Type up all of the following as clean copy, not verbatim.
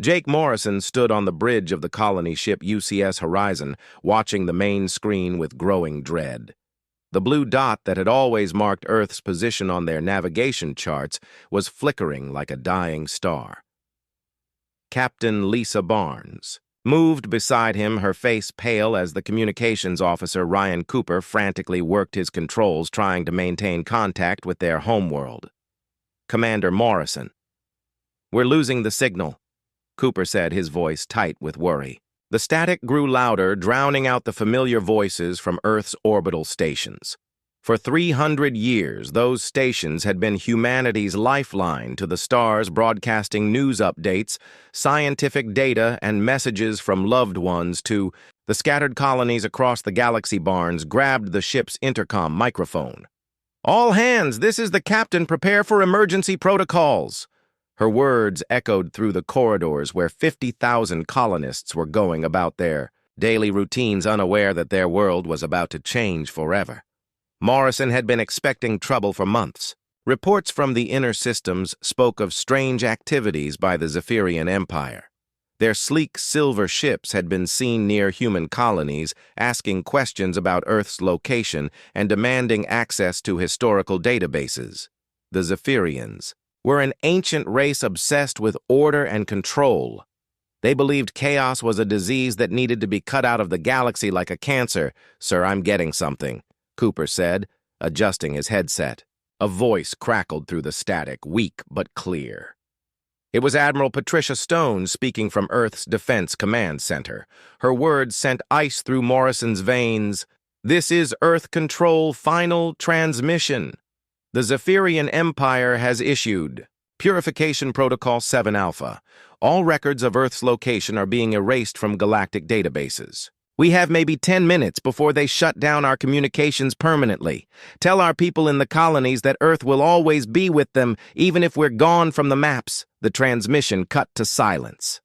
Jake Morrison stood on the bridge of the colony ship UCS Horizon, watching the main screen with growing dread. The blue dot that had always marked Earth's position on their navigation charts was flickering like a dying star. Captain Lisa Barnes moved beside him, her face pale as the communications officer Ryan Cooper frantically worked his controls trying to maintain contact with their homeworld. Commander Morrison. "We're losing the signal," Cooper said, his voice tight with worry. The static grew louder, drowning out the familiar voices from Earth's orbital stations. For 300 years, those stations had been humanity's lifeline to the stars, broadcasting news updates, scientific data, and messages from loved ones to the scattered colonies across the galaxy. Barnes grabbed the ship's intercom microphone. "All hands, this is the captain. Prepare for emergency protocols." Her words echoed through the corridors where 50,000 colonists were going about their daily routines, unaware that their world was about to change forever. Morrison had been expecting trouble for months. Reports from the inner systems spoke of strange activities by the Zephyrian Empire. Their sleek silver ships had been seen near human colonies, asking questions about Earth's location and demanding access to historical databases. The Zephyrians were an ancient race obsessed with order and control. They believed chaos was a disease that needed to be cut out of the galaxy like a cancer. "Sir, I'm getting something," Cooper said, adjusting his headset. A voice crackled through the static, weak but clear. It was Admiral Patricia Stone speaking from Earth's Defense Command Center. Her words sent ice through Morrison's veins. "This is Earth Control Final Transmission. The Zephyrian Empire has issued Purification Protocol 7 Alpha. All records of Earth's location are being erased from galactic databases. We have maybe 10 minutes before they shut down our communications permanently. Tell our people in the colonies that Earth will always be with them, even if we're gone from the maps." The transmission cut to silence.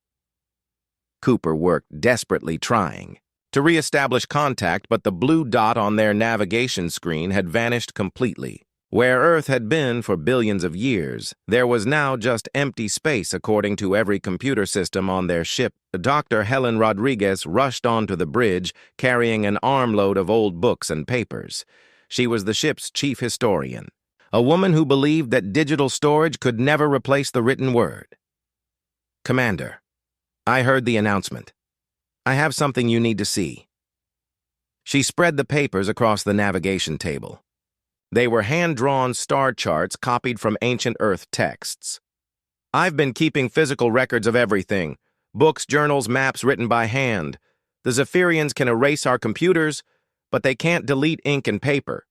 Cooper worked desperately trying to re-establish contact, but the blue dot on their navigation screen had vanished completely. Where Earth had been for billions of years, there was now just empty space according to every computer system on their ship. Dr. Helen Rodriguez rushed onto the bridge, carrying an armload of old books and papers. She was the ship's chief historian, a woman who believed that digital storage could never replace the written word. "Commander, I heard the announcement. I have something you need to see." She spread the papers across the navigation table. They were hand-drawn star charts copied from ancient Earth texts. "I've been keeping physical records of everything. Books, journals, maps written by hand. The Zephyrians can erase our computers, but they can't delete ink and paper."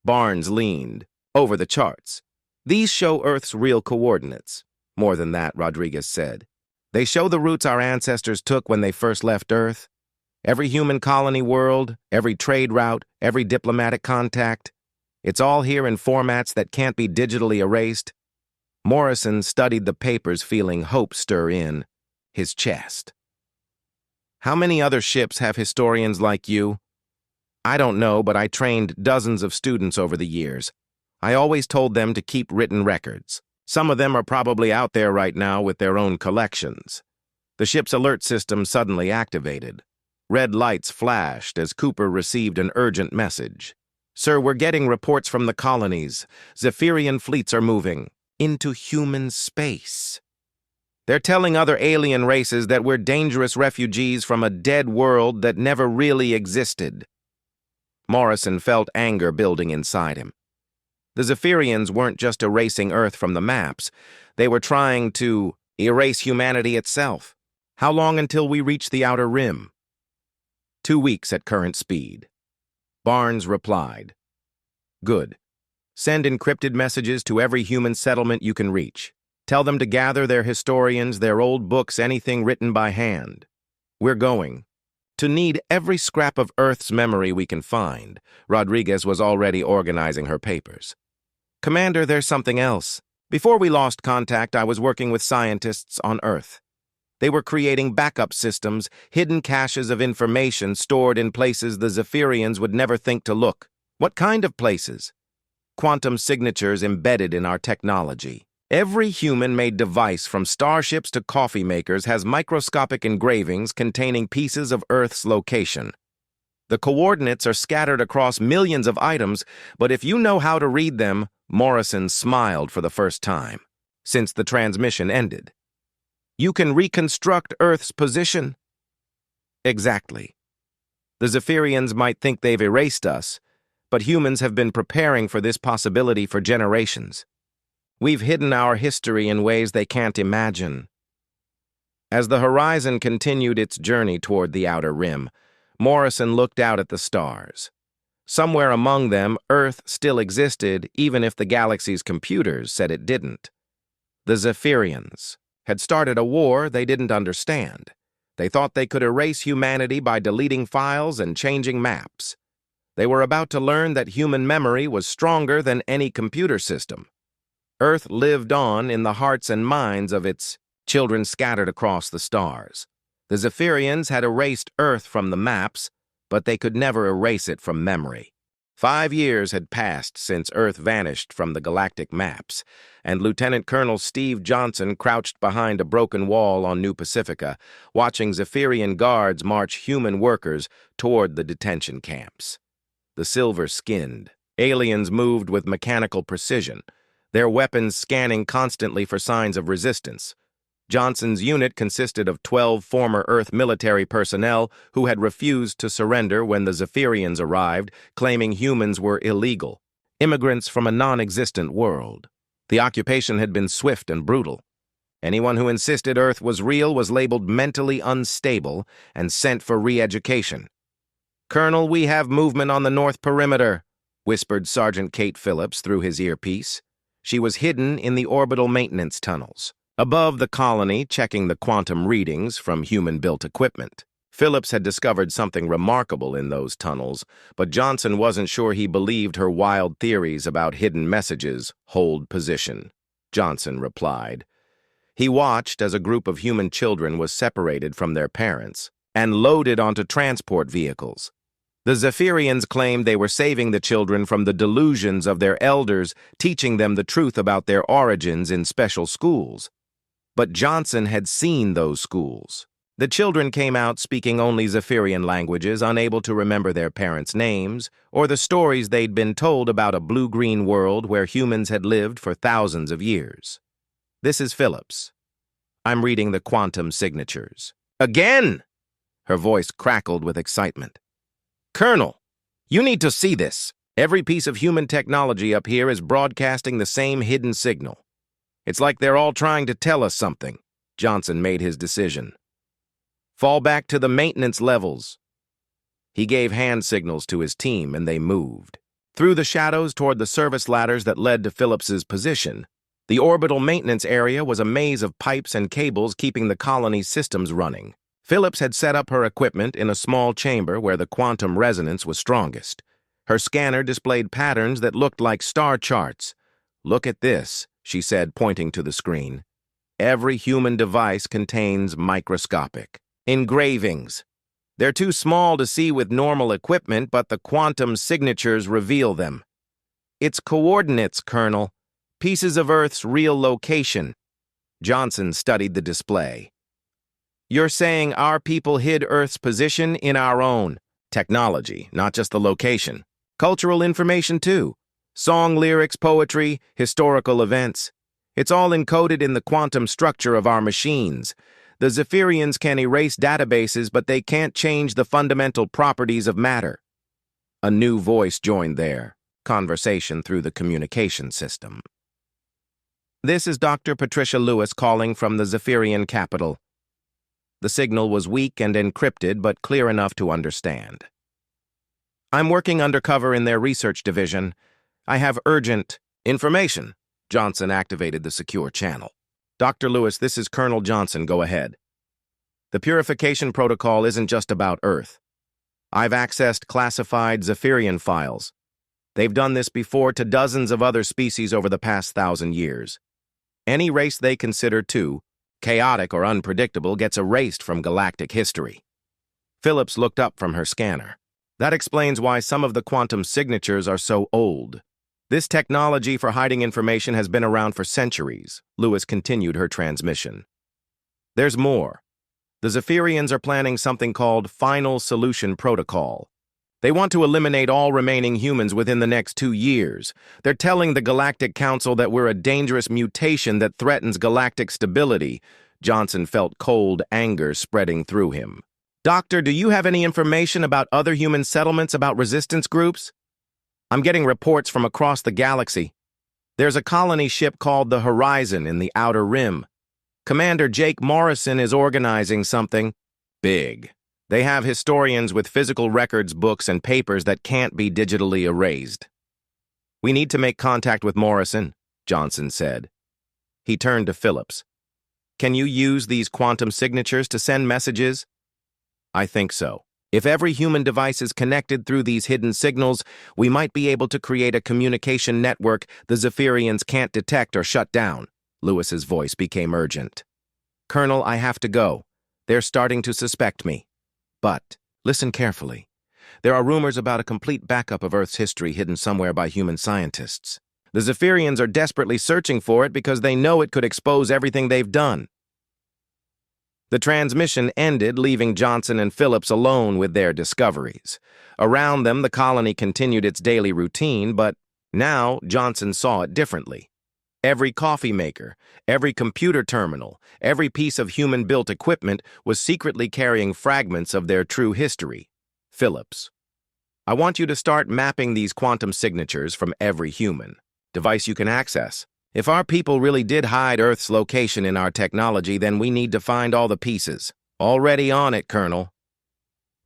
Barnes leaned over the charts. "These show Earth's real coordinates." "More than that," Rodriguez said. "They show the routes our ancestors took when they first left Earth. Every human colony world, every trade route, every diplomatic contact. It's all here in formats that can't be digitally erased." Morrison studied the papers, feeling hope stir in his chest. "How many other ships have historians like you?" "I don't know, but I trained dozens of students over the years. I always told them to keep written records. Some of them are probably out there right now with their own collections." The ship's alert system suddenly activated. Red lights flashed as Cooper received an urgent message. "Sir, we're getting reports from the colonies. Zephyrian fleets are moving into human space. They're telling other alien races that we're dangerous refugees from a dead world that never really existed." Morrison felt anger building inside him. The Zephyrians weren't just erasing Earth from the maps. They were trying to erase humanity itself. "How long until we reach the outer rim?" 2 weeks at current speed. Barnes replied. "Good. Send encrypted messages to every human settlement you can reach. Tell them to gather their historians, their old books, anything written by hand. We're going to need every scrap of Earth's memory we can find." Rodriguez was already organizing her papers. "Commander, there's something else. Before we lost contact, I was working with scientists on Earth. They were creating backup systems, hidden caches of information stored in places the Zephyrians would never think to look." "What kind of places?" "Quantum signatures embedded in our technology. Every human-made device, from starships to coffee makers, has microscopic engravings containing pieces of Earth's location. The coordinates are scattered across millions of items, but if you know how to read them, Morrison smiled for the first time since the transmission ended. You can reconstruct Earth's position? Exactly. The Zephyrians might think they've erased us, but humans have been preparing for this possibility for generations. We've hidden our history in ways they can't imagine. As the horizon continued its journey toward the outer rim, Morrison looked out at the stars. Somewhere among them, Earth still existed, even if the galaxy's computers said it didn't. The Zephyrians had started a war they didn't understand. They thought they could erase humanity by deleting files and changing maps. They were about to learn that human memory was stronger than any computer system. Earth lived on in the hearts and minds of its children scattered across the stars. The Zephyrians had erased Earth from the maps, but they could never erase it from memory. 5 years had passed since Earth vanished from the galactic maps, and Lieutenant Colonel Steve Johnson crouched behind a broken wall on New Pacifica, watching Zephyrian guards march human workers toward the detention camps. The silver-skinned aliens moved with mechanical precision, their weapons scanning constantly for signs of resistance. Johnson's unit consisted of 12 former Earth military personnel who had refused to surrender when the Zephyrians arrived, claiming humans were illegal, immigrants from a non-existent world. The occupation had been swift and brutal. Anyone who insisted Earth was real was labeled mentally unstable and sent for re-education. "Colonel, we have movement on the north perimeter," whispered Sergeant Kate Phillips through his earpiece. She was hidden in the orbital maintenance tunnels, above the colony, checking the quantum readings from human-built equipment. Phillips had discovered something remarkable in those tunnels, but Johnson wasn't sure he believed her wild theories about hidden messages. "Hold position," Johnson replied. He watched as a group of human children was separated from their parents and loaded onto transport vehicles. The Zephyrians claimed they were saving the children from the delusions of their elders, teaching them the truth about their origins in special schools. But Johnson had seen those schools. The children came out speaking only Zephyrian languages, unable to remember their parents' names, or the stories they'd been told about a blue-green world where humans had lived for thousands of years. "This is Phillips. I'm reading the quantum signatures." "Again!" Her voice crackled with excitement. "Colonel, you need to see this. Every piece of human technology up here is broadcasting the same hidden signal. It's like they're all trying to tell us something." Johnson made his decision. "Fall back to the maintenance levels." He gave hand signals to his team, and they moved through the shadows toward the service ladders that led to Phillips's position. The orbital maintenance area was a maze of pipes and cables keeping the colony's systems running. Phillips had set up her equipment in a small chamber where the quantum resonance was strongest. Her scanner displayed patterns that looked like star charts. "Look at this," she said, pointing to the screen. "Every human device contains microscopic engravings. They're too small to see with normal equipment, but the quantum signatures reveal them. It's coordinates, Colonel. Pieces of Earth's real location." Johnson studied the display. "You're saying our people hid Earth's position in our own technology, not just the location. Cultural information, too. Song lyrics, poetry, historical events. It's all encoded in the quantum structure of our machines. The Zephyrians can erase databases, but they can't change the fundamental properties of matter." A new voice joined their conversation through the communication system. "This is Dr. Patricia Lewis calling from the Zephyrian capital." The signal was weak and encrypted, but clear enough to understand. "I'm working undercover in their research division. I have urgent information." Johnson activated the secure channel. "Dr. Lewis, this is Colonel Johnson. Go ahead. The purification protocol isn't just about Earth. I've accessed classified Zephyrian files. They've done this before to dozens of other species over the past 1,000 years. Any race they consider too chaotic or unpredictable gets erased from galactic history." Phillips looked up from her scanner. "That explains why some of the quantum signatures are so old. This technology for hiding information has been around for centuries. Lewis continued her transmission. There's more. The Zephyrians are planning something called Final Solution Protocol. They want to eliminate all remaining humans within the next 2 years. They're telling the Galactic Council that we're a dangerous mutation that threatens galactic stability. Johnson felt cold anger spreading through him. Doctor, do you have any information about other human settlements about resistance groups? I'm getting reports from across the galaxy. There's a colony ship called the Horizon in the Outer Rim. Commander Jake Morrison is organizing something big. They have historians with physical records, books, and papers that can't be digitally erased. We need to make contact with Morrison, Johnson said. He turned to Phillips. Can you use these quantum signatures to send messages? I think so. If every human device is connected through these hidden signals, we might be able to create a communication network the Zephyrians can't detect or shut down. Lewis's voice became urgent. Colonel, I have to go. They're starting to suspect me. But listen carefully. There are rumors about a complete backup of Earth's history hidden somewhere by human scientists. The Zephyrians are desperately searching for it because they know it could expose everything they've done. The transmission ended, leaving Johnson and Phillips alone with their discoveries. Around them, the colony continued its daily routine, but now Johnson saw it differently. Every coffee maker, every computer terminal, every piece of human-built equipment was secretly carrying fragments of their true history. Phillips, I want you to start mapping these quantum signatures from every human device you can access. If our people really did hide Earth's location in our technology, then we need to find all the pieces. Already on it, Colonel.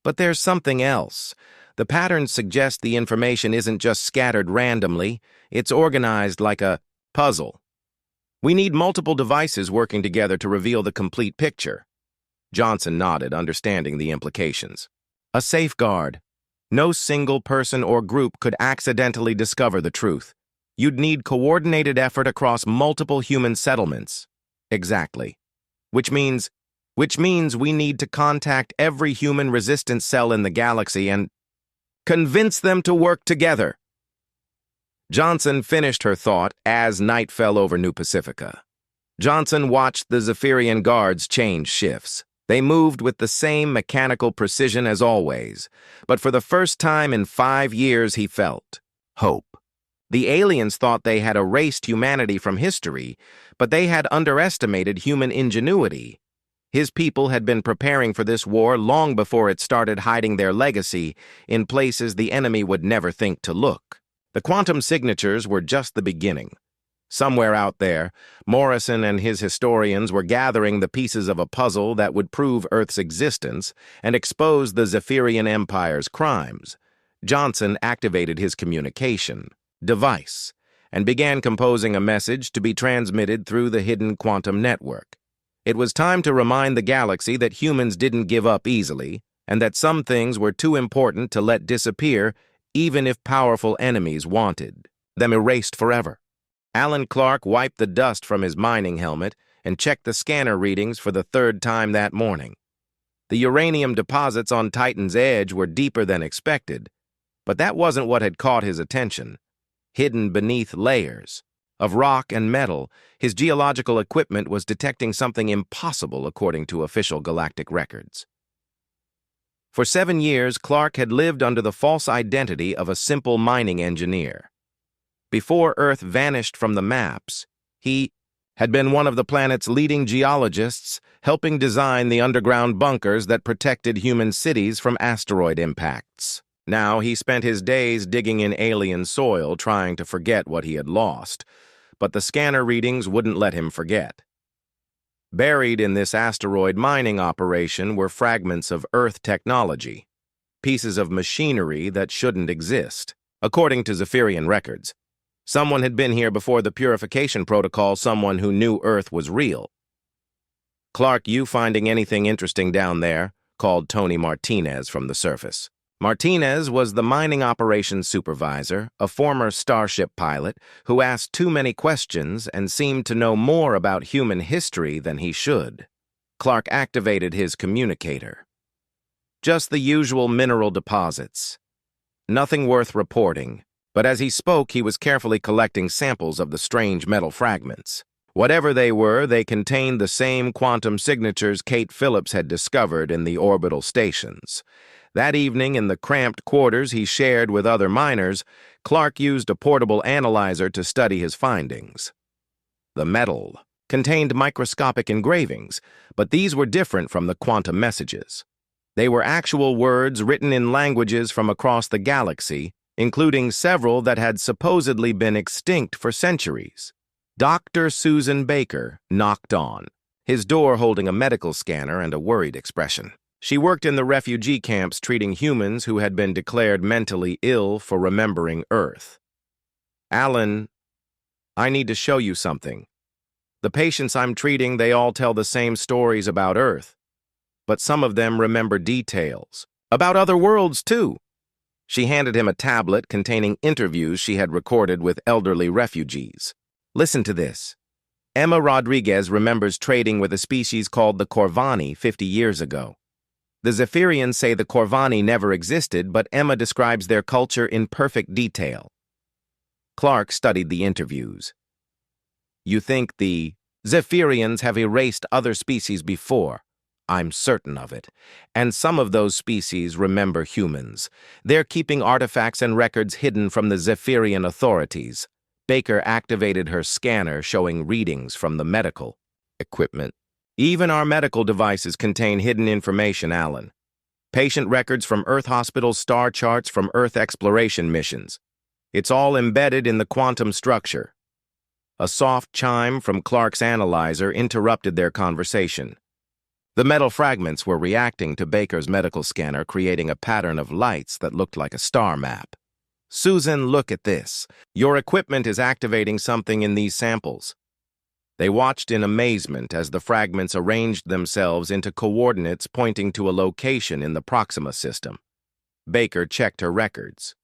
But there's something else. The patterns suggest the information isn't just scattered randomly, it's organized like a puzzle. We need multiple devices working together to reveal the complete picture. Johnson nodded, understanding the implications. A safeguard. No single person or group could accidentally discover the truth. You'd need coordinated effort across multiple human settlements. Exactly. Which means we need to contact every human resistance cell in the galaxy and convince them to work together. Johnson finished her thought as night fell over New Pacifica. Johnson watched the Zephyrian guards change shifts. They moved with the same mechanical precision as always, but for the first time in 5 years he felt hope. The aliens thought they had erased humanity from history, but they had underestimated human ingenuity. His people had been preparing for this war long before it started hiding their legacy in places the enemy would never think to look. The quantum signatures were just the beginning. Somewhere out there, Morrison and his historians were gathering the pieces of a puzzle that would prove Earth's existence and expose the Zephyrian Empire's crimes. Johnson activated his communication device and began composing a message to be transmitted through the hidden quantum network. It was time to remind the galaxy that humans didn't give up easily and that some things were too important to let disappear even if powerful enemies wanted them erased forever. Alan Clark wiped the dust from his mining helmet and checked the scanner readings for the 3rd time that morning. The uranium deposits on Titan's edge were deeper than expected, but that wasn't what had caught his attention. Hidden beneath layers of rock and metal, his geological equipment was detecting something impossible according to official galactic records. For 7 years, Clark had lived under the false identity of a simple mining engineer. Before Earth vanished from the maps, he had been one of the planet's leading geologists, helping design the underground bunkers that protected human cities from asteroid impacts. Now he spent his days digging in alien soil, trying to forget what he had lost, but the scanner readings wouldn't let him forget. Buried in this asteroid mining operation were fragments of Earth technology, pieces of machinery that shouldn't exist. According to Zephyrian records, someone had been here before the purification protocol, someone who knew Earth was real. Clark, you finding anything interesting down there? Called Tony Martinez from the surface. Martinez was the mining operations supervisor, a former Starship pilot who asked too many questions and seemed to know more about human history than he should. Clark activated his communicator. Just the usual mineral deposits. Nothing worth reporting, But as he spoke, he was carefully collecting samples of the strange metal fragments. Whatever they were, they contained the same quantum signatures Kate Phillips had discovered in the orbital stations. That evening, in the cramped quarters he shared with other miners, Clark used a portable analyzer to study his findings. The metal contained microscopic engravings, but these were different from the quantum messages. They were actual words written in languages from across the galaxy, including several that had supposedly been extinct for centuries. Dr. Susan Baker knocked on, his door holding a medical scanner and a worried expression. She worked in the refugee camps treating humans who had been declared mentally ill for remembering Earth. "Alan, I need to show you something. The patients I'm treating, they all tell the same stories about Earth, but some of them remember details about other worlds, too." She handed him a tablet containing interviews she had recorded with elderly refugees. "Listen to this. Emma Rodriguez remembers trading with a species called the Corvani 50 years ago. The Zephyrians say the Corvani never existed, but Emma describes their culture in perfect detail." Clark studied the interviews. "You think the Zephyrians have erased other species before? I'm certain of it. And some of those species remember humans. They're keeping artifacts and records hidden from the Zephyrian authorities." Baker activated her scanner, showing readings from the medical equipment. "Even our medical devices contain hidden information, Alan. Patient records from Earth hospitals, star charts from Earth exploration missions. It's all embedded in the quantum structure." A soft chime from Clark's analyzer interrupted their conversation. The metal fragments were reacting to Baker's medical scanner, creating a pattern of lights that looked like a star map. "Susan, look at this. Your equipment is activating something in these samples." They watched in amazement as the fragments arranged themselves into coordinates pointing to a location in the Proxima system. Baker checked her records.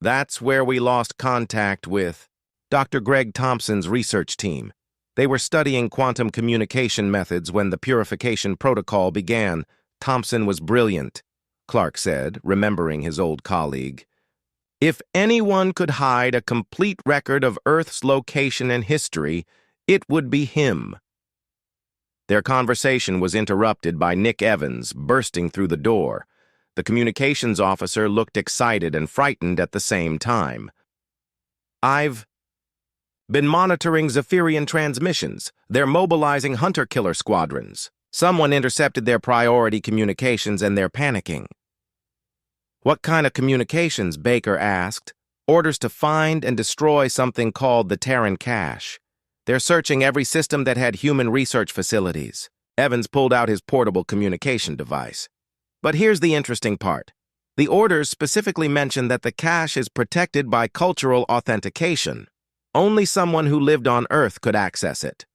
"That's where we lost contact with Dr. Greg Thompson's research team. They were studying quantum communication methods when the purification protocol began. Thompson was brilliant," Clark said, remembering his old colleague. "If anyone could hide a complete record of Earth's location and history, it would be him." Their conversation was interrupted by Nick Evans bursting through the door. The communications officer looked excited and frightened at the same time. "I've been monitoring Zephyrian transmissions. They're mobilizing hunter-killer squadrons. Someone intercepted their priority communications and they're panicking." "What kind of communications?" Baker asked. "Orders to find and destroy something called the Terran Cache. They're searching every system that had human research facilities." Evans pulled out his portable communication device. "But here's the interesting part. The orders specifically mention that the cache is protected by cultural authentication. Only someone who lived on Earth could access it."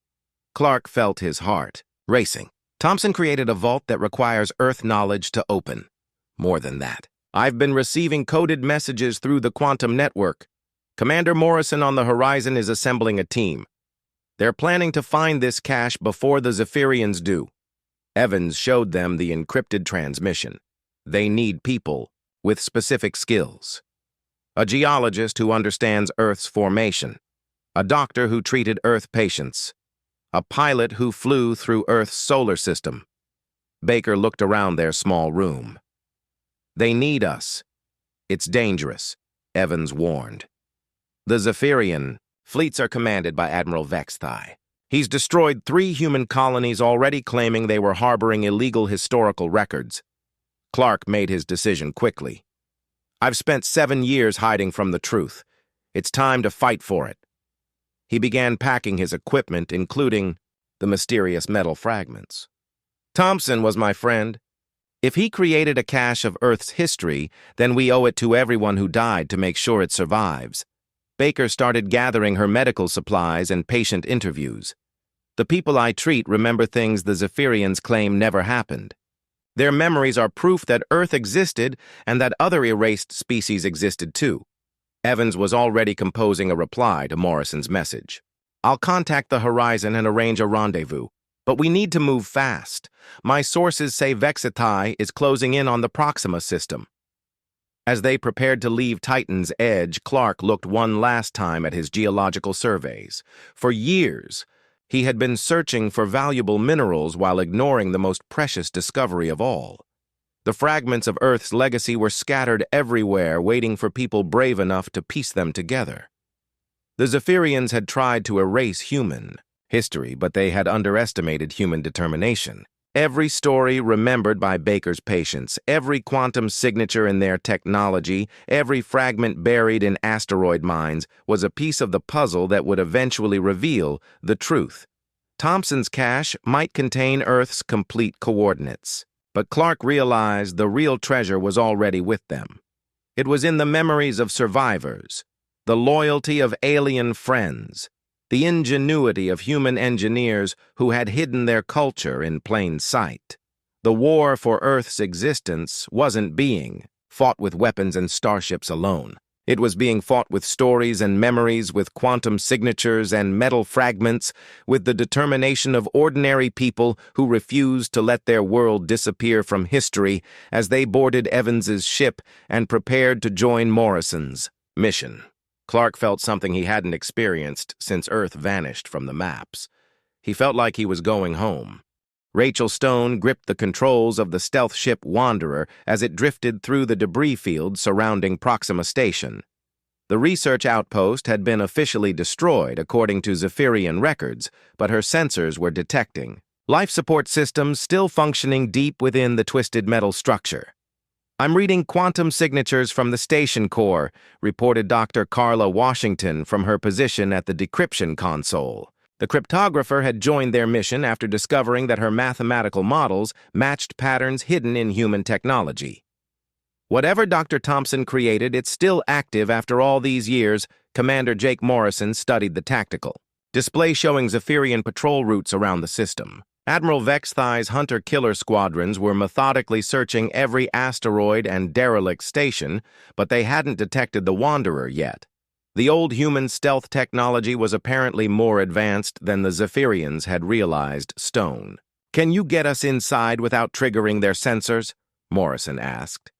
Clark felt his heart racing. "Thompson created a vault that requires Earth knowledge to open. More than that, I've been receiving coded messages through the quantum network. Commander Morrison on the horizon is assembling a team. They're planning to find this cache before the Zephyrians do." Evans showed them the encrypted transmission. "They need people with specific skills. A geologist who understands Earth's formation. A doctor who treated Earth patients. A pilot who flew through Earth's solar system." Baker looked around their small room. "They need us. It's dangerous," Evans warned. "The Zephyrian fleets are commanded by Admiral Vexthai. He's destroyed 3 human colonies already, claiming they were harboring illegal historical records." Clark made his decision quickly. "I've spent 7 years hiding from the truth. It's time to fight for it." He began packing his equipment, including the mysterious metal fragments. "Thompson was my friend. If he created a cache of Earth's history, then we owe it to everyone who died to make sure it survives." Baker started gathering her medical supplies and patient interviews. "The people I treat remember things the Zephyrians claim never happened. Their memories are proof that Earth existed and that other erased species existed too." Evans was already composing a reply to Morrison's message. "I'll contact the Horizon and arrange a rendezvous. But we need to move fast. My sources say Vexithai is closing in on the Proxima system." As they prepared to leave Titan's edge, Clark looked one last time at his geological surveys. For years, he had been searching for valuable minerals while ignoring the most precious discovery of all. The fragments of Earth's legacy were scattered everywhere, waiting for people brave enough to piece them together. The Zephyrians had tried to erase human history, but they had underestimated human determination. Every story remembered by Baker's patience, every quantum signature in their technology, every fragment buried in asteroid mines was a piece of the puzzle that would eventually reveal the truth. Thompson's cache might contain Earth's complete coordinates, but Clark realized the real treasure was already with them. It was in the memories of survivors, the loyalty of alien friends, the ingenuity of human engineers who had hidden their culture in plain sight. The war for Earth's existence wasn't being fought with weapons and starships alone. It was being fought with stories and memories, with quantum signatures and metal fragments, with the determination of ordinary people who refused to let their world disappear from history as they boarded Evans's ship and prepared to join Morrison's mission. Clark felt something he hadn't experienced since Earth vanished from the maps. He felt like he was going home. Rachel Stone gripped the controls of the stealth ship Wanderer as it drifted through the debris field surrounding Proxima Station. The research outpost had been officially destroyed according to Zephyrian records, but her sensors were detecting life support systems still functioning deep within the twisted metal structure. "I'm reading quantum signatures from the station core," reported Dr. Carla Washington from her position at the decryption console. The cryptographer had joined their mission after discovering that her mathematical models matched patterns hidden in human technology. "Whatever Dr. Thompson created, it's still active after all these years," Commander Jake Morrison studied the tactical display showing Zephyrian patrol routes around the system. Admiral Vexthai's hunter-killer squadrons were methodically searching every asteroid and derelict station, but they hadn't detected the Wanderer yet. The old human stealth technology was apparently more advanced than the Zephyrians had realized. Stone, "Can you get us inside without triggering their sensors?" Morrison asked.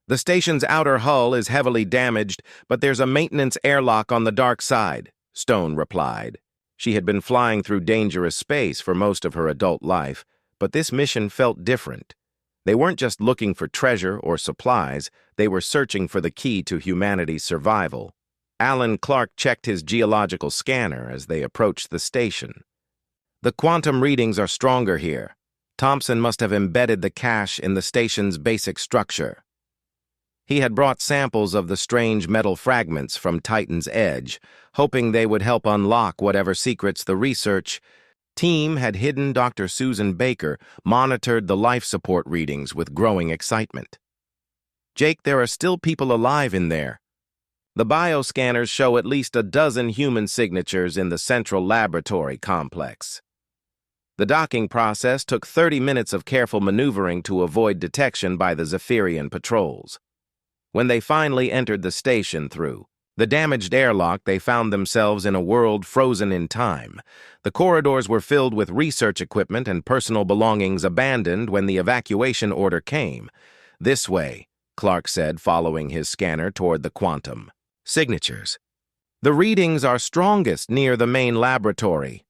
"The station's outer hull is heavily damaged, but there's a maintenance airlock on the dark side," Stone replied. She had been flying through dangerous space for most of her adult life, but this mission felt different. They weren't just looking for treasure or supplies, they were searching for the key to humanity's survival. Alan Clark checked his geological scanner as they approached the station. "The quantum readings are stronger here. Thompson must have embedded the cache in the station's basic structure." He had brought samples of the strange metal fragments from Titan's edge, hoping they would help unlock whatever secrets the research team had hidden. Dr. Susan Baker monitored the life support readings with growing excitement. "Jake, there are still people alive in there. The bioscanners show at least a dozen human signatures in the central laboratory complex." The docking process took 30 minutes of careful maneuvering to avoid detection by the Zephyrian patrols. When they finally entered the station through the damaged airlock, they found themselves in a world frozen in time. The corridors were filled with research equipment and personal belongings abandoned when the evacuation order came. "This way," Clark said, following his scanner toward the quantum signatures. "The readings are strongest near the main laboratory."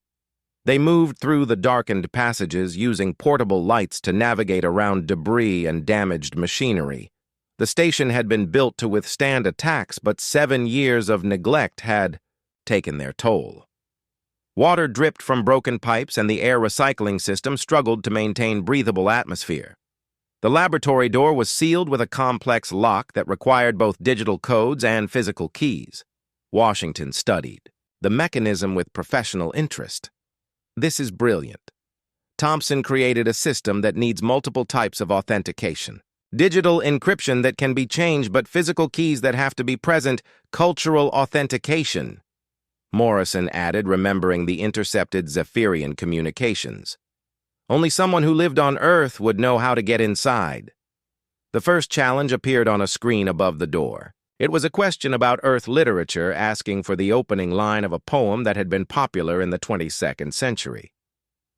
They moved through the darkened passages using portable lights to navigate around debris and damaged machinery. The station had been built to withstand attacks, but 7 years of neglect had taken their toll. Water dripped from broken pipes, and the air recycling system struggled to maintain breathable atmosphere. The laboratory door was sealed with a complex lock that required both digital codes and physical keys. Washington studied the mechanism with professional interest. "This is brilliant. Thompson created a system that needs multiple types of authentication. Digital encryption that can be changed, but physical keys that have to be present. Cultural authentication," Morrison added, remembering the intercepted Zephyrian communications. "Only someone who lived on Earth would know how to get inside." The first challenge appeared on a screen above the door. It was a question about Earth literature, asking for the opening line of a poem that had been popular in the 22nd century.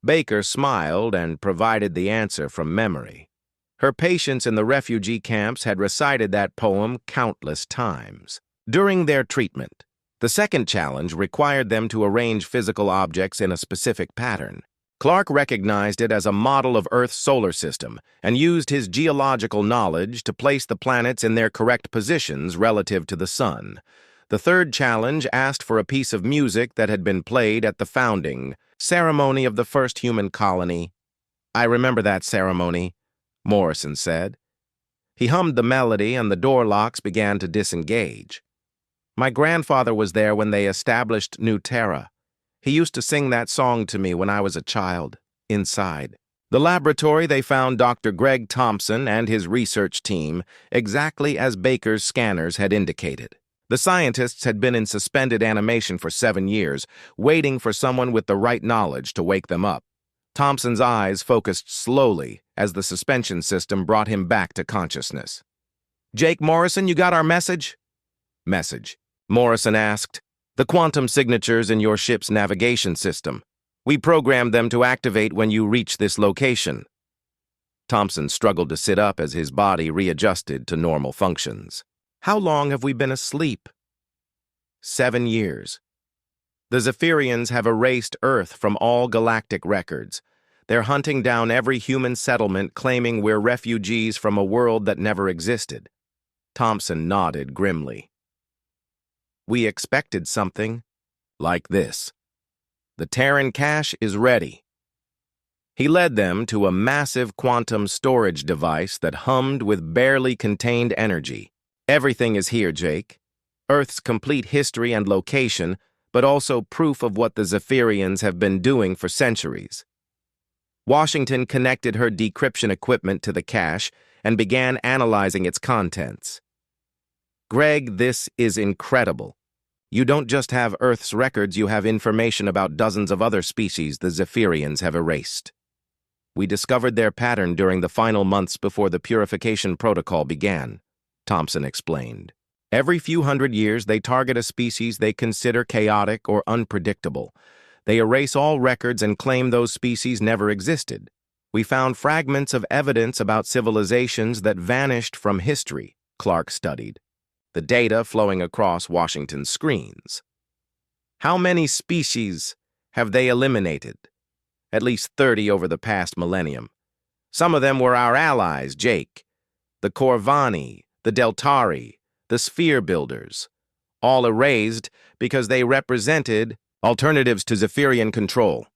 Baker smiled and provided the answer from memory. Her patients in the refugee camps had recited that poem countless times. During their treatment, the second challenge required them to arrange physical objects in a specific pattern. Clark recognized it as a model of Earth's solar system and used his geological knowledge to place the planets in their correct positions relative to the Sun. The third challenge asked for a piece of music that had been played at the founding ceremony of the first human colony. "I remember that ceremony," Morrison said. He hummed the melody and the door locks began to disengage. "My grandfather was there when they established New Terra. He used to sing that song to me when I was a child, inside." The laboratory, they found Dr. Greg Thompson and his research team exactly as Baker's scanners had indicated. The scientists had been in suspended animation for 7 years, waiting for someone with the right knowledge to wake them up. Thompson's eyes focused slowly as the suspension system brought him back to consciousness. "Jake Morrison, you got our message?" "Message?" Morrison asked. "The quantum signatures in your ship's navigation system. We programmed them to activate when you reach this location." Thompson struggled to sit up as his body readjusted to normal functions. "How long have we been asleep?" 7 years. The Zephyrians have erased Earth from all galactic records. They're hunting down every human settlement claiming we're refugees from a world that never existed. Thompson nodded grimly. "We expected something like this. The Terran cache is ready." He led them to a massive quantum storage device that hummed with barely contained energy. "Everything is here, Jake. Earth's complete history and location, but also proof of what the Zephyrians have been doing for centuries." Washington connected her decryption equipment to the cache and began analyzing its contents. "Greg, this is incredible. You don't just have Earth's records, you have information about dozens of other species the Zephyrians have erased. We discovered their pattern during the final months before the purification protocol began," Thompson explained. "Every few hundred years, they target a species they consider chaotic or unpredictable. They erase all records and claim those species never existed. We found fragments of evidence about civilizations that vanished from history," Clark studied, the data flowing across Washington's screens. "How many species have they eliminated?" "At least 30 over the past millennium. Some of them were our allies, Jake. The Corvani, the Deltari, the Sphere Builders. All erased because they represented alternatives to Zephyrian control."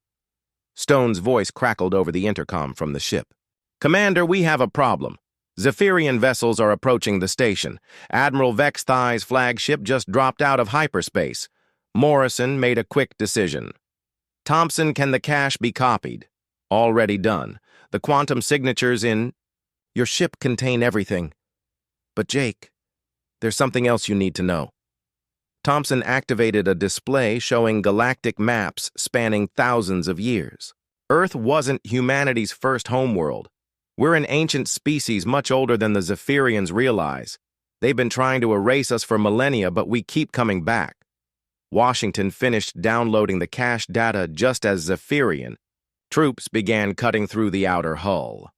Stone's voice crackled over the intercom from the ship. "Commander, we have a problem. Zephyrian vessels are approaching the station. Admiral Vexthai's flagship just dropped out of hyperspace." Morrison made a quick decision. "Thompson, can the cache be copied?" "Already done. The quantum signatures in your ship contain everything. But Jake, there's something else you need to know." Thompson activated a display showing galactic maps spanning thousands of years. Earth wasn't humanity's first homeworld. We're an ancient species much older than the Zephyrians realize. They've been trying to erase us for millennia, but we keep coming back. Washington finished downloading the cache data just as Zephyrian troops began cutting through the outer hull.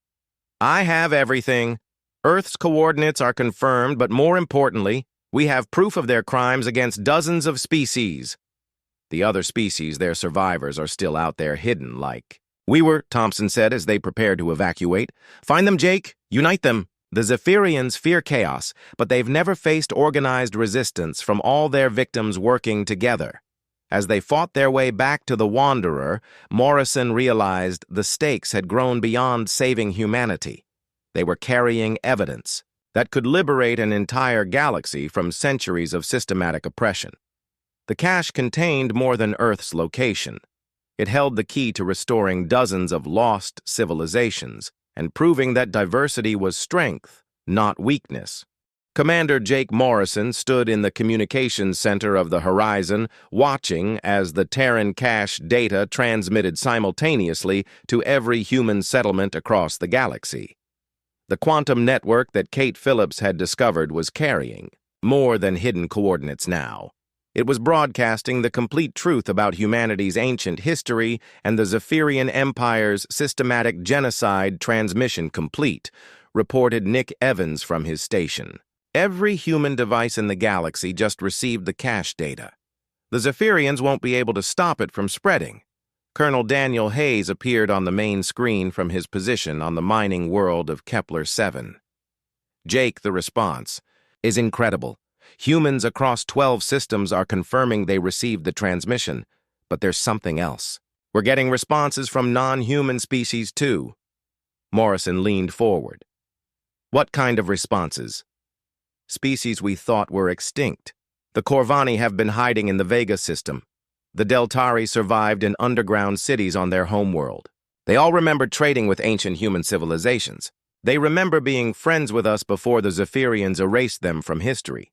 "I have everything. Earth's coordinates are confirmed, but more importantly, we have proof of their crimes against dozens of species. The other species, their survivors, are still out there hidden like we were," Thompson said as they prepared to evacuate. "Find them, Jake. Unite them." The Zephyrians fear chaos, but they've never faced organized resistance from all their victims working together. As they fought their way back to the Wanderer, Morrison realized the stakes had grown beyond saving humanity. They were carrying evidence that could liberate an entire galaxy from centuries of systematic oppression. The cache contained more than Earth's location. It held the key to restoring dozens of lost civilizations and proving that diversity was strength, not weakness. Commander Jake Morrison stood in the communications center of the Horizon, watching as the Terran cache data transmitted simultaneously to every human settlement across the galaxy. The quantum network that Kate Phillips had discovered was carrying more than hidden coordinates now. It was broadcasting the complete truth about humanity's ancient history and the Zephyrian Empire's systematic genocide, transmission complete. reported Nick Evans from his station. Every human device in the galaxy just received the cache data. The Zephyrians won't be able to stop it from spreading. Colonel Daniel Hayes appeared on the main screen from his position on the mining world of Kepler 7. Jake, the response is incredible. Humans across 12 systems are confirming they received the transmission, but there's something else. We're getting responses from non-human species too. Morrison leaned forward. What kind of responses? Species we thought were extinct. The Corvani have been hiding in the Vega system. The Deltari survived in underground cities on their homeworld. They all remember trading with ancient human civilizations. They remember being friends with us before the Zephyrians erased them from history.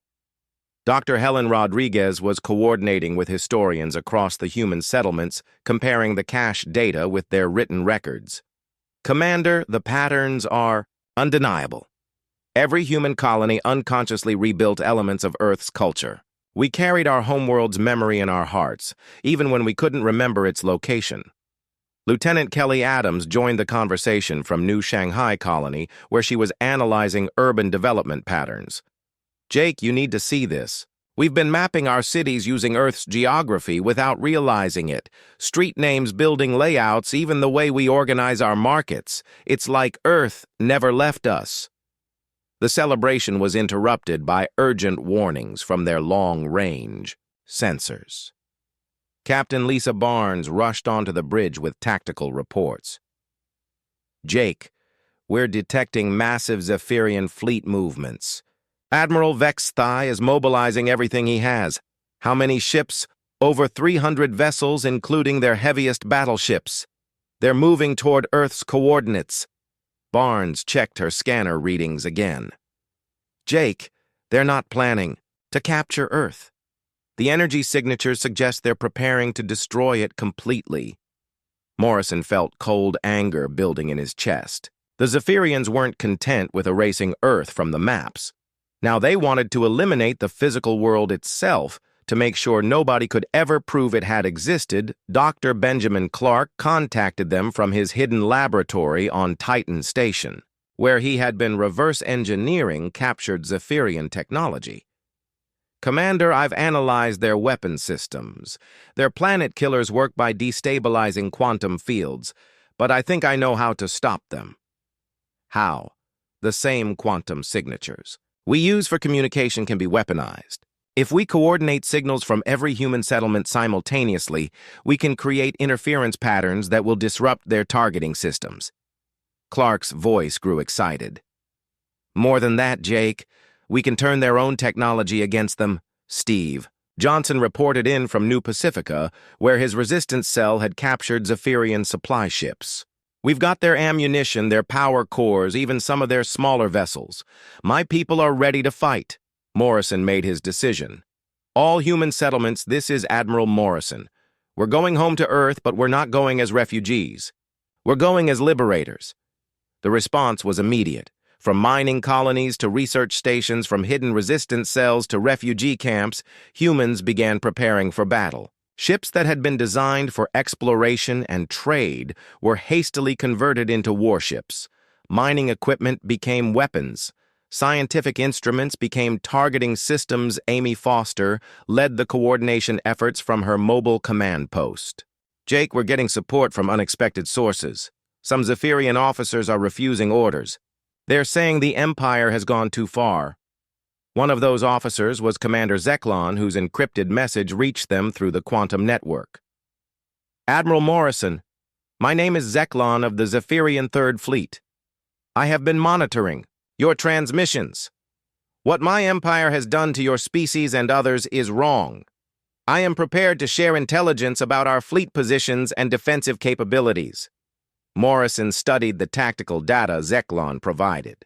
Dr. Helen Rodriguez was coordinating with historians across the human settlements, comparing the cache data with their written records. Commander, the patterns are undeniable. Every human colony unconsciously rebuilt elements of Earth's culture. We carried our homeworld's memory in our hearts, even when we couldn't remember its location. Lieutenant Kelly Adams joined the conversation from New Shanghai Colony, where she was analyzing urban development patterns. Jake, you need to see this. We've been mapping our cities using Earth's geography without realizing it. Street names, building layouts, even the way we organize our markets. It's like Earth never left us. The celebration was interrupted by urgent warnings from their long-range sensors. Captain Lisa Barnes rushed onto the bridge with tactical reports. Jake, we're detecting massive Zephyrian fleet movements. Admiral Vex Thigh is mobilizing everything he has. How many ships? Over 300 vessels, including their heaviest battleships. They're moving toward Earth's coordinates. Barnes checked her scanner readings again. Jake, they're not planning to capture Earth. The energy signatures suggest they're preparing to destroy it completely. Morrison felt cold anger building in his chest. The Zephyrians weren't content with erasing Earth from the maps. Now they wanted to eliminate the physical world itself to make sure nobody could ever prove it had existed. Dr. Benjamin Clark contacted them from his hidden laboratory on Titan Station, where he had been reverse engineering captured Zephyrian technology. Commander, I've analyzed their weapon systems. Their planet killers work by destabilizing quantum fields, but I think I know how to stop them. How? The same quantum signatures we use for communication can be weaponized. If we coordinate signals from every human settlement simultaneously, we can create interference patterns that will disrupt their targeting systems. Clark's voice grew excited. More than that, Jake, we can turn their own technology against them. Steve Johnson reported in from New Pacifica, where his resistance cell had captured Zephyrian supply ships. We've got their ammunition, their power cores, even some of their smaller vessels. My people are ready to fight. Morrison made his decision. All human settlements, this is Admiral Morrison. We're going home to Earth, but we're not going as refugees. We're going as liberators. The response was immediate. From mining colonies to research stations, from hidden resistance cells to refugee camps, humans began preparing for battle. Ships that had been designed for exploration and trade were hastily converted into warships. Mining equipment became weapons. Scientific instruments became targeting systems. Amy Foster led the coordination efforts from her mobile command post. Jake, we're getting support from unexpected sources. Some Zephyrian officers are refusing orders. They're saying the Empire has gone too far. One of those officers was Commander Zeklon, whose encrypted message reached them through the quantum network. Admiral Morrison, my name is Zeklon of the Zephyrian Third Fleet. I have been monitoring your transmissions. What my empire has done to your species and others is wrong. I am prepared to share intelligence about our fleet positions and defensive capabilities. Morrison studied the tactical data Zeklon provided.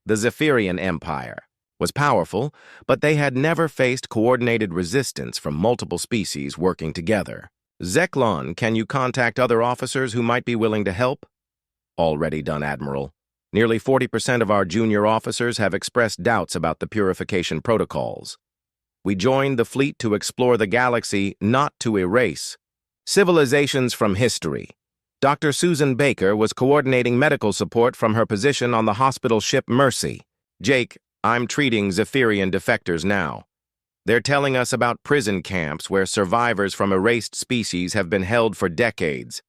The Zephyrian Empire was powerful, but they had never faced coordinated resistance from multiple species working together. Zeklon, can you contact other officers who might be willing to help? Already done, Admiral. Nearly 40% of our junior officers have expressed doubts about the purification protocols. We joined the fleet to explore the galaxy, not to erase civilizations from history. Dr. Susan Baker was coordinating medical support from her position on the hospital ship Mercy. Jake, I'm treating Zephyrian defectors now. They're telling us about prison camps where survivors from erased species have been held for decades.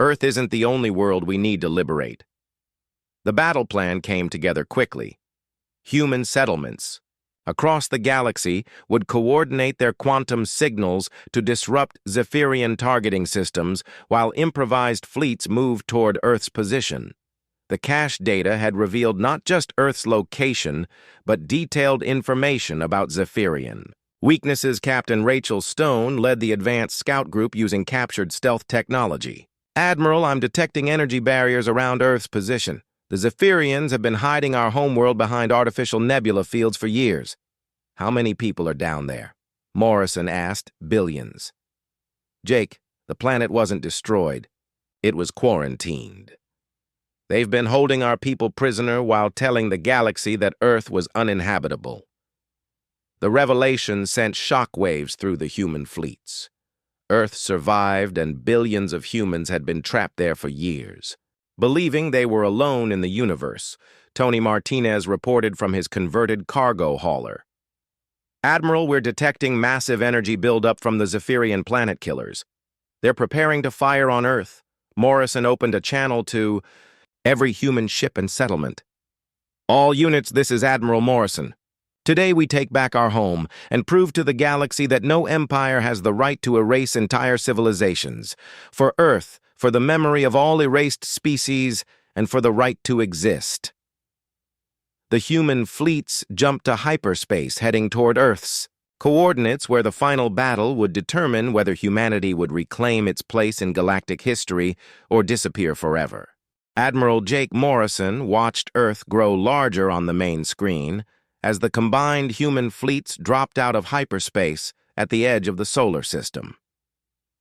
Earth isn't the only world we need to liberate. The battle plan came together quickly. Human settlements across the galaxy would coordinate their quantum signals to disrupt Zephyrian targeting systems while improvised fleets moved toward Earth's position. The cache data had revealed not just Earth's location, but detailed information about Zephyrian. Weaknesses. Captain Rachel Stone led the advanced scout group using captured stealth technology. Admiral, I'm detecting energy barriers around Earth's position. The Zephyrians have been hiding our homeworld behind artificial nebula fields for years. How many people are down there? Morrison asked. Billions. Jake, the planet wasn't destroyed. It was quarantined. They've been holding our people prisoner while telling the galaxy that Earth was uninhabitable. The revelation sent shockwaves through the human fleets. Earth survived, and billions of humans had been trapped there for years. Believing they were alone in the universe, Tony Martinez reported from his converted cargo hauler. Admiral, we're detecting massive energy buildup from the Zephyrian planet killers. They're preparing to fire on Earth. Morrison opened a channel to every human ship and settlement. All units, this is Admiral Morrison. Today we take back our home and prove to the galaxy that no empire has the right to erase entire civilizations. For Earth, for the memory of all erased species, and for the right to exist. The human fleets jumped to hyperspace heading toward Earth's coordinates, where the final battle would determine whether humanity would reclaim its place in galactic history or disappear forever. Admiral Jake Morrison watched Earth grow larger on the main screen as the combined human fleets dropped out of hyperspace at the edge of the solar system.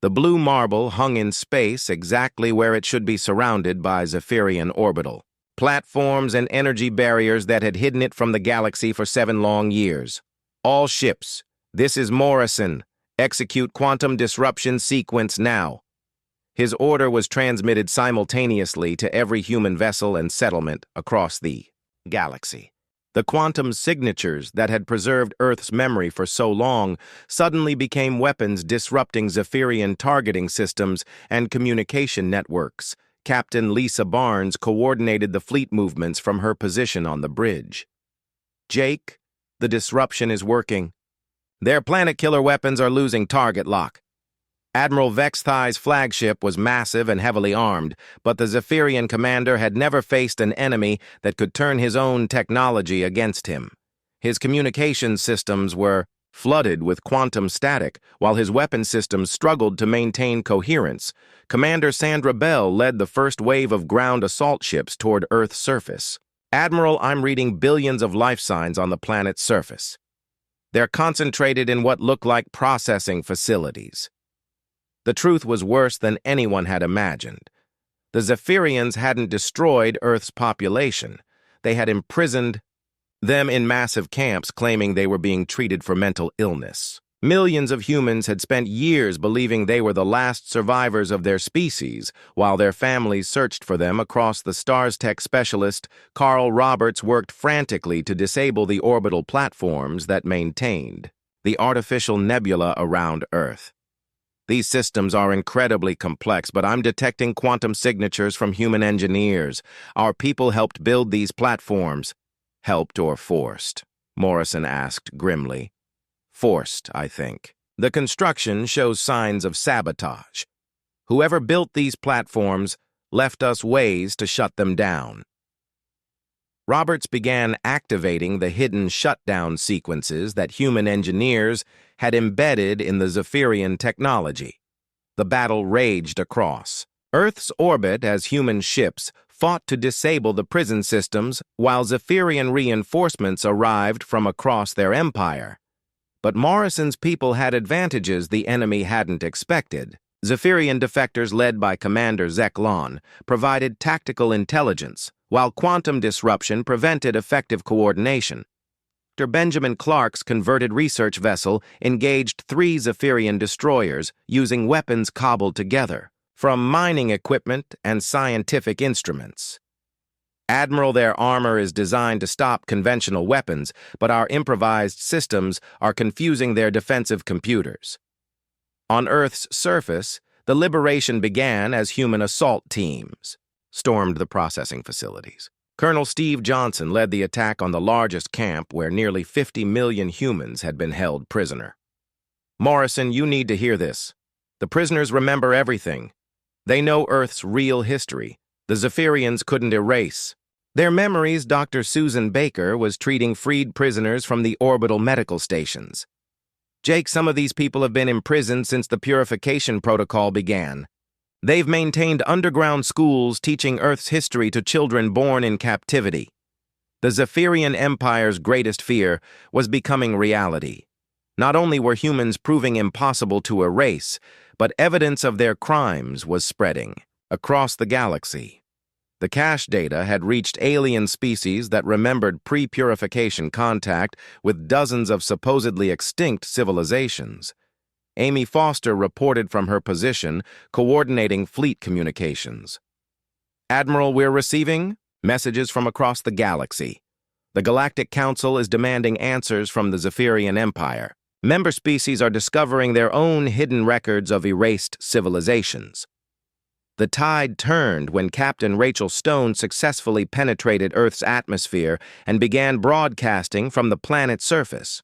The blue marble hung in space exactly where it should be, surrounded by Zephyrian orbital platforms and energy barriers that had hidden it from the galaxy for 7 long years. All ships, this is Morrison. Execute quantum disruption sequence now. His order was transmitted simultaneously to every human vessel and settlement across the galaxy. The quantum signatures that had preserved Earth's memory for so long suddenly became weapons disrupting Zephyrian targeting systems and communication networks. Captain Lisa Barnes coordinated the fleet movements from her position on the bridge. Jake, the disruption is working. Their planet-killer weapons are losing target lock. Admiral Vexthai's flagship was massive and heavily armed, but the Zephyrian commander had never faced an enemy that could turn his own technology against him. His communication systems were flooded with quantum static, while his weapon systems struggled to maintain coherence. Commander Sandra Bell led the first wave of ground assault ships toward Earth's surface. Admiral, I'm reading billions of life signs on the planet's surface. They're concentrated in what look like processing facilities. The truth was worse than anyone had imagined. The Zephyrians hadn't destroyed Earth's population. They had imprisoned them in massive camps, claiming they were being treated for mental illness. Millions of humans had spent years believing they were the last survivors of their species, while their families searched for them across the stars. Tech specialist Carl Roberts worked frantically to disable the orbital platforms that maintained the artificial nebula around Earth. These systems are incredibly complex, but I'm detecting quantum signatures from human engineers. Our people helped build these platforms. Helped or forced? Morrison asked grimly. Forced, I think. The construction shows signs of sabotage. Whoever built these platforms left us ways to shut them down. Roberts began activating the hidden shutdown sequences that human engineers had embedded in the Zephyrian technology. The battle raged across Earth's orbit as human ships fought to disable the prison systems while Zephyrian reinforcements arrived from across their empire. But Morrison's people had advantages the enemy hadn't expected. Zephyrian defectors led by Commander Zeklon provided tactical intelligence, while quantum disruption prevented effective coordination. Dr. Benjamin Clark's converted research vessel engaged 3 Zephyrian destroyers using weapons cobbled together, from mining equipment and scientific instruments. Admiral, their armor is designed to stop conventional weapons, but our improvised systems are confusing their defensive computers. On Earth's surface, the liberation began as human assault teams stormed the processing facilities. Colonel Steve Johnson led the attack on the largest camp where nearly 50 million humans had been held prisoner. Morrison, you need to hear this. The prisoners remember everything. They know Earth's real history. The Zephyrians couldn't erase their memories. Dr. Susan Baker was treating freed prisoners from the orbital medical stations. Jake, some of these people have been imprisoned since the purification protocol began. They've maintained underground schools teaching Earth's history to children born in captivity. The Zephyrian Empire's greatest fear was becoming reality. Not only were humans proving impossible to erase, but evidence of their crimes was spreading across the galaxy. The cache data had reached alien species that remembered pre-purification contact with dozens of supposedly extinct civilizations. Amy Foster reported from her position, coordinating fleet communications. Admiral, we're receiving messages from across the galaxy. The Galactic Council is demanding answers from the Zephyrian Empire. Member species are discovering their own hidden records of erased civilizations. The tide turned when Captain Rachel Stone successfully penetrated Earth's atmosphere and began broadcasting from the planet's surface.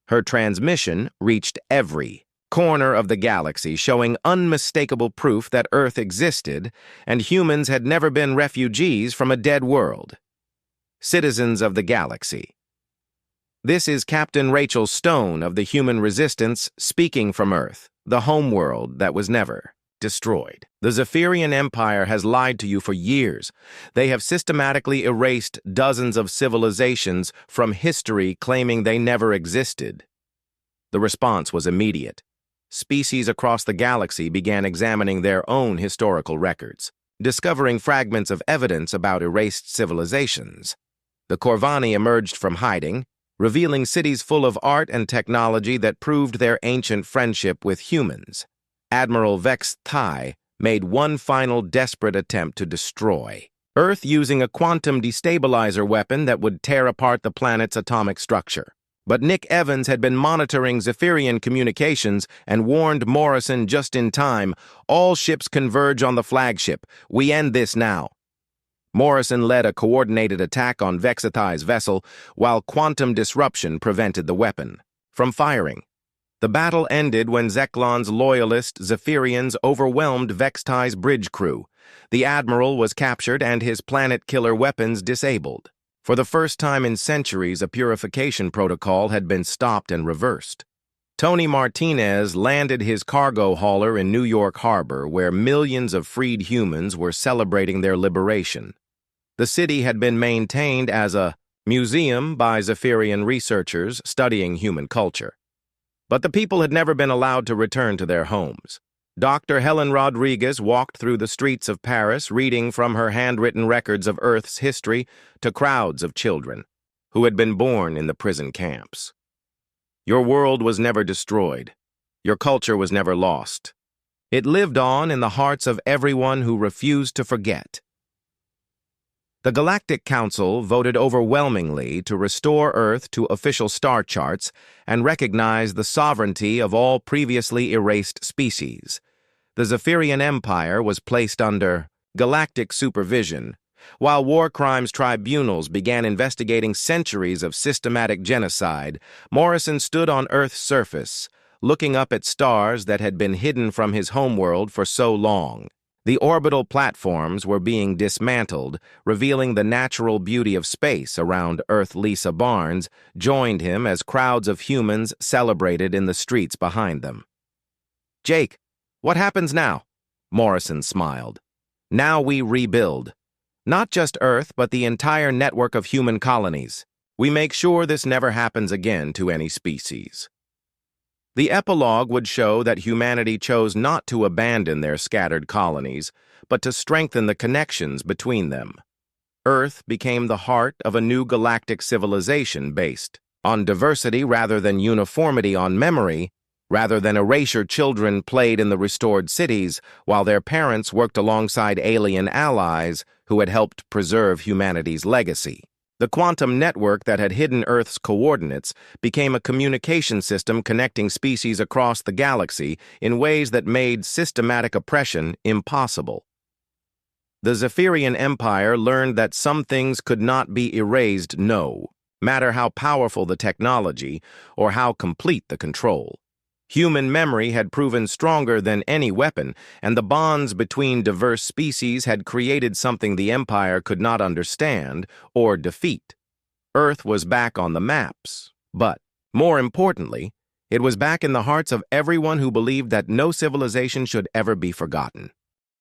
Her transmission reached every corner of the galaxy, showing unmistakable proof that Earth existed and humans had never been refugees from a dead world. Citizens of the galaxy. This is Captain Rachel Stone of the Human Resistance speaking from Earth, the homeworld that was never destroyed. The Zephyrian Empire has lied to you for years. They have systematically erased dozens of civilizations from history, claiming they never existed. The response was immediate. Species across the galaxy began examining their own historical records, discovering fragments of evidence about erased civilizations. The Corvani emerged from hiding, revealing cities full of art and technology that proved their ancient friendship with humans. Admiral Vex Thai made one final desperate attempt to destroy Earth using a quantum destabilizer weapon that would tear apart the planet's atomic structure. But Nick Evans had been monitoring Zephyrian communications and warned Morrison just in time. All ships converge on the flagship. We end this now. Morrison led a coordinated attack on Vexithai's vessel, while quantum disruption prevented the weapon from firing. The battle ended when Zeklon's loyalist Zephyrians overwhelmed Vexithai's bridge crew. The Admiral was captured and his planet-killer weapons disabled. For the first time in centuries, a purification protocol had been stopped and reversed. Tony Martinez landed his cargo hauler in New York Harbor, where millions of freed humans were celebrating their liberation. The city had been maintained as a museum by Zephyrian researchers studying human culture. But the people had never been allowed to return to their homes. Dr. Helen Rodriguez walked through the streets of Paris, reading from her handwritten records of Earth's history to crowds of children who had been born in the prison camps. Your world was never destroyed. Your culture was never lost. It lived on in the hearts of everyone who refused to forget. The Galactic Council voted overwhelmingly to restore Earth to official star charts and recognize the sovereignty of all previously erased species. The Zephyrian Empire was placed under galactic supervision, while war crimes tribunals began investigating centuries of systematic genocide. Morrison stood on Earth's surface, looking up at stars that had been hidden from his homeworld for so long. The orbital platforms were being dismantled, revealing the natural beauty of space around Earth. Lisa Barnes joined him as crowds of humans celebrated in the streets behind them. Jake, what happens now? Morrison smiled. Now we rebuild. Not just Earth, but the entire network of human colonies. We make sure this never happens again to any species. The epilogue would show that humanity chose not to abandon their scattered colonies, but to strengthen the connections between them. Earth became the heart of a new galactic civilization based on diversity rather than uniformity on memory, Rather than erasure, children played in the restored cities, while their parents worked alongside alien allies who had helped preserve humanity's legacy. The quantum network that had hidden Earth's coordinates became a communication system connecting species across the galaxy in ways that made systematic oppression impossible. The Zephyrian Empire learned that some things could not be erased, no matter how powerful the technology or how complete the control. Human memory had proven stronger than any weapon, and the bonds between diverse species had created something the Empire could not understand or defeat. Earth was back on the maps, but, more importantly, it was back in the hearts of everyone who believed that no civilization should ever be forgotten.